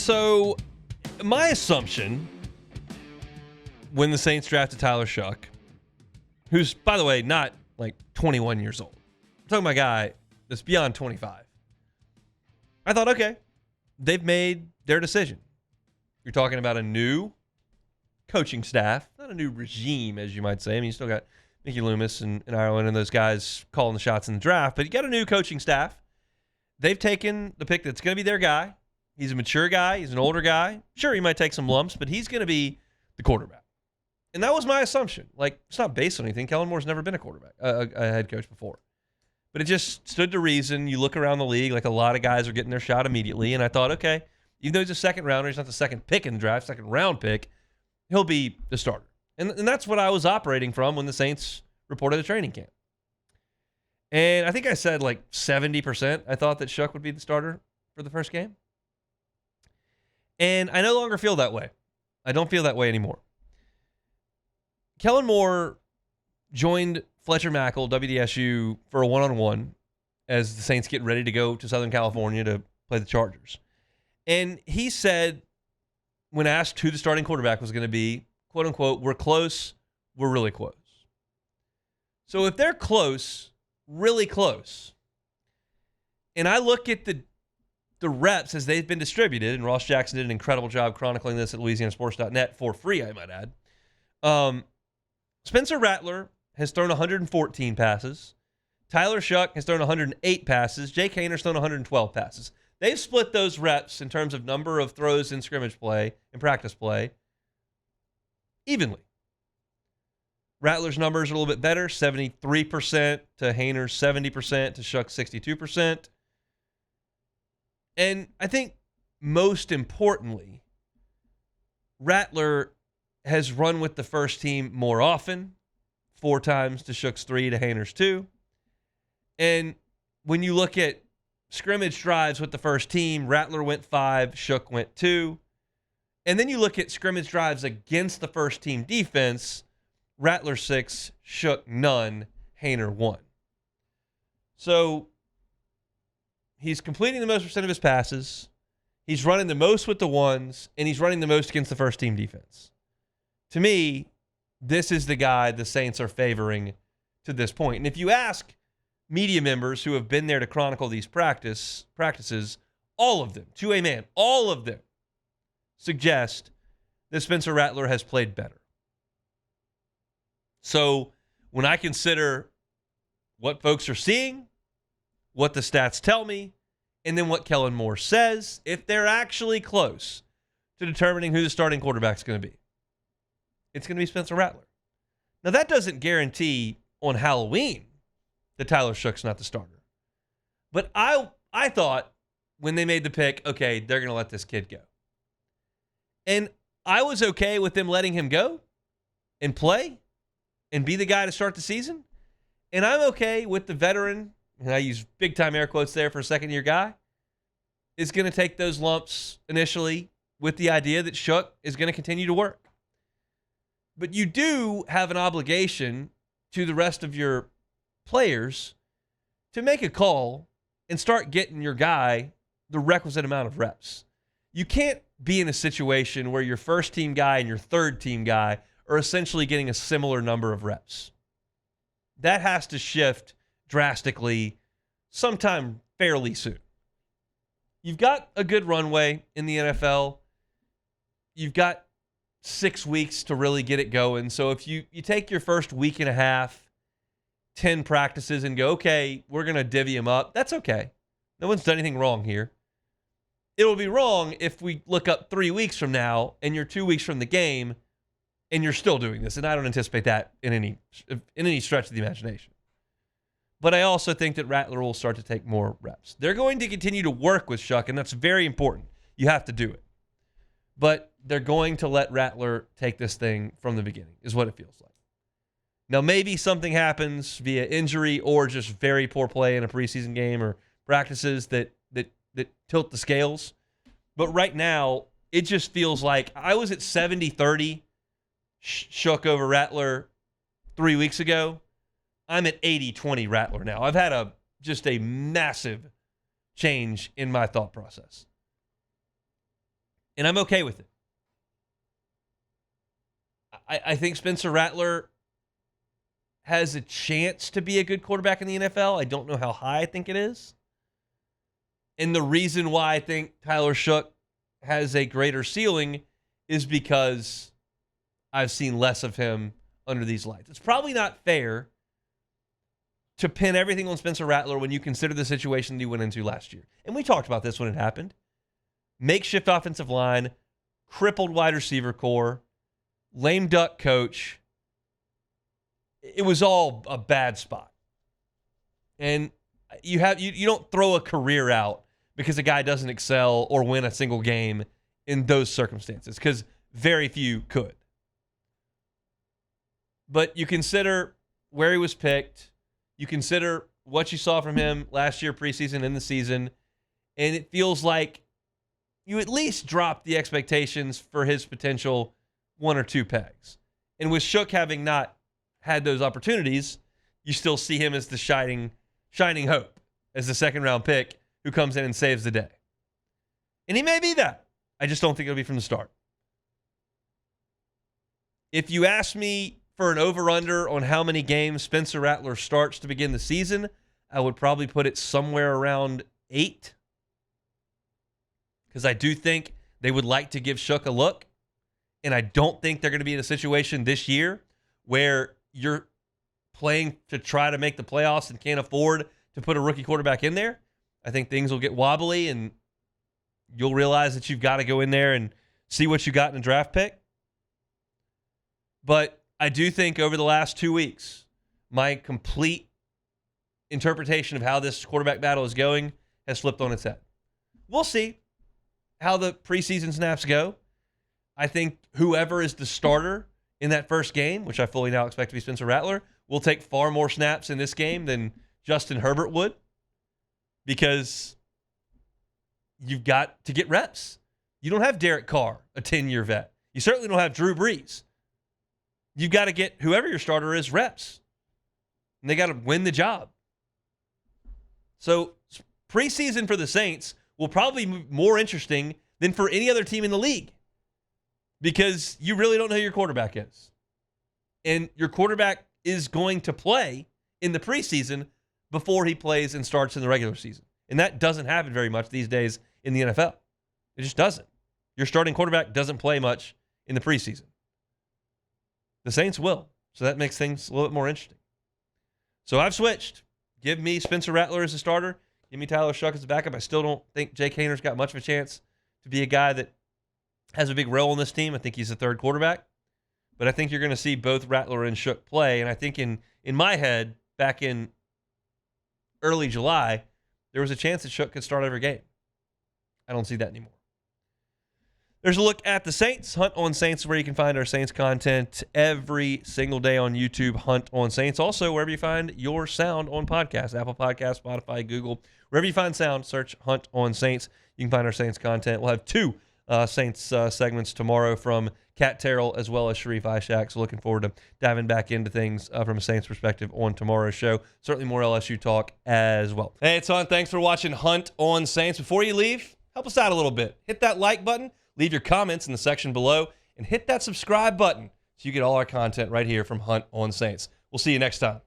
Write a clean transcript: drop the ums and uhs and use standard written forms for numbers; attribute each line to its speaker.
Speaker 1: So, my assumption when the Saints drafted Tyler Shough, who's, by the way, not like 21 years old. We're talking about a guy that's beyond 25. I thought, okay, they've made their decision. You're talking about a new coaching staff, not a new regime, as you might say. I mean, you still got Mickey Loomis and Ireland and those guys calling the shots in the draft, but you got a new coaching staff. They've taken the pick that's going to be their guy. He's a mature guy. He's an older guy. Sure, he might take some lumps, but he's going to be the quarterback. And that was my assumption. Like, it's not based on anything. Kellen Moore's never been a quarterback, a head coach before. But it just stood to reason. You look around the league, like a lot of guys are getting their shot immediately. And I thought, okay, even though he's a second rounder, he's not the second pick in the draft, second round pick, he'll be the starter. And that's what I was operating from when the Saints reported the training camp. And I think I said like 70% I thought that Shough would be the starter for the first game. And I no longer feel that way. I don't feel that way anymore. Kellen Moore joined Fletcher Mackel, WDSU, for a one-on-one as the Saints get ready to go to Southern California to play the Chargers. And he said, when asked who the starting quarterback was going to be, quote unquote, we're close, we're really close. So if they're close, really close, and I look at the reps as they've been distributed, and Ross Jackson did an incredible job chronicling this at LouisianaSports.net for free, I might add. Spencer Rattler has thrown 114 passes. Tyler Shough has thrown 108 passes. Jake Haener's thrown 112 passes. They've split those reps in terms of number of throws in scrimmage play and practice play evenly. Rattler's numbers are a little bit better, 73% to Haener's 70% to Shough's 62%. And I think most importantly, Rattler has run with the first team more often, 4 times to Shough's 3 to Haener's 2. And when you look at scrimmage drives with the first team, Rattler went 5, Shough went 2. And then you look at scrimmage drives against the first team defense, Rattler 6, Shough none, Haener 1. So he's completing the most percent of his passes, he's running the most with the ones, and he's running the most against the first team defense. To me, this is the guy the Saints are favoring to this point. And if you ask media members who have been there to chronicle these practices, all of them, to a man, all of them suggest that Spencer Rattler has played better. So when I consider what folks are seeing, what the stats tell me, and then what Kellen Moore says, if they're actually close to determining who the starting quarterback is going to be, it's going to be Spencer Rattler. Now, that doesn't guarantee on Halloween that Tyler Shough's not the starter. But I thought when they made the pick, okay, they're going to let this kid go. And I was okay with them letting him go and play and be the guy to start the season. And I'm okay with the veteran, and I use big-time air quotes there for a second-year guy, is going to take those lumps initially with the idea that Shough is going to continue to work. But you do have an obligation to the rest of your players to make a call and start getting your guy the requisite amount of reps. You can't be in a situation where your first-team guy and your third-team guy are essentially getting a similar number of reps. That has to shift drastically sometime fairly soon. You've got a good runway in the NFL. You've got 6 weeks to really get it going. So if you take your first week and a half, 10 practices, and go, okay, we're going to divvy them up, that's okay. No one's done anything wrong here. It will be wrong if we look up 3 weeks from now and you're 2 weeks from the game and you're still doing this. And I don't anticipate that in any stretch of the imagination. But I also think that Rattler will start to take more reps. They're going to continue to work with Shough, and that's very important. You have to do it. But they're going to let Rattler take this thing from the beginning, is what it feels like. Now, maybe something happens via injury or just very poor play in a preseason game or practices that tilt the scales. But right now, it just feels like I was at 70-30 Shough over Rattler 3 weeks ago. I'm at 80-20 Rattler now. I've had just a massive change in my thought process. And I'm okay with it. I think Spencer Rattler has a chance to be a good quarterback in the NFL. I don't know how high I think it is. And the reason why I think Tyler Shough has a greater ceiling is because I've seen less of him under these lights. It's probably not fair to pin everything on Spencer Rattler when you consider the situation that he went into last year. And we talked about this when it happened. Makeshift offensive line, crippled wide receiver core, lame duck coach. It was all a bad spot. And you don't throw a career out because a guy doesn't excel or win a single game in those circumstances, because very few could. But you consider where he was picked. You consider what you saw from him last year, preseason, in the season, and it feels like you at least dropped the expectations for his potential one or two pegs. And with Shough having not had those opportunities, you still see him as the shining hope, as the second-round pick who comes in and saves the day. And he may be that. I just don't think it'll be from the start. If you ask me for an over-under on how many games Spencer Rattler starts to begin the season, I would probably put it somewhere around 8. Because I do think they would like to give Shough a look. And I don't think they're going to be in a situation this year where you're playing to try to make the playoffs and can't afford to put a rookie quarterback in there. I think things will get wobbly and you'll realize that you've got to go in there and see what you got in a draft pick. But I do think over the last 2 weeks, my complete interpretation of how this quarterback battle is going has flipped on its head. We'll see how the preseason snaps go. I think whoever is the starter in that first game, which I fully now expect to be Spencer Rattler, will take far more snaps in this game than Justin Herbert would, because you've got to get reps. You don't have Derek Carr, a 10-year vet. You certainly don't have Drew Brees. You've got to get whoever your starter is reps. And they got to win the job. So preseason for the Saints will probably be more interesting than for any other team in the league, because you really don't know who your quarterback is. And your quarterback is going to play in the preseason before he plays and starts in the regular season. And that doesn't happen very much these days in the NFL. It just doesn't. Your starting quarterback doesn't play much in the preseason. The Saints will. So that makes things a little bit more interesting. So I've switched. Give me Spencer Rattler as a starter. Give me Tyler Shough as a backup. I still don't think Jake Hayner's got much of a chance to be a guy that has a big role in this team. I think he's the third quarterback. But I think you're going to see both Rattler and Shough play. And I think in my head, back in early July, there was a chance that Shough could start every game. I don't see that anymore. There's a look at the Saints. Hunt on Saints, where you can find our Saints content every single day on YouTube. Hunt on Saints. Also, wherever you find your sound on podcasts, Apple Podcasts, Spotify, Google. Wherever you find sound, search Hunt on Saints. You can find our Saints content. We'll have 2 Saints segments tomorrow from Kat Terrell as well as Sharif Ishak. So looking forward to diving back into things from a Saints perspective on tomorrow's show. Certainly more LSU talk as well. Hey, it's Hunt. Thanks for watching Hunt on Saints. Before you leave, help us out a little bit. Hit that like button. Leave your comments in the section below. And hit that subscribe button so you get all our content right here from Hunt on Saints. We'll see you next time.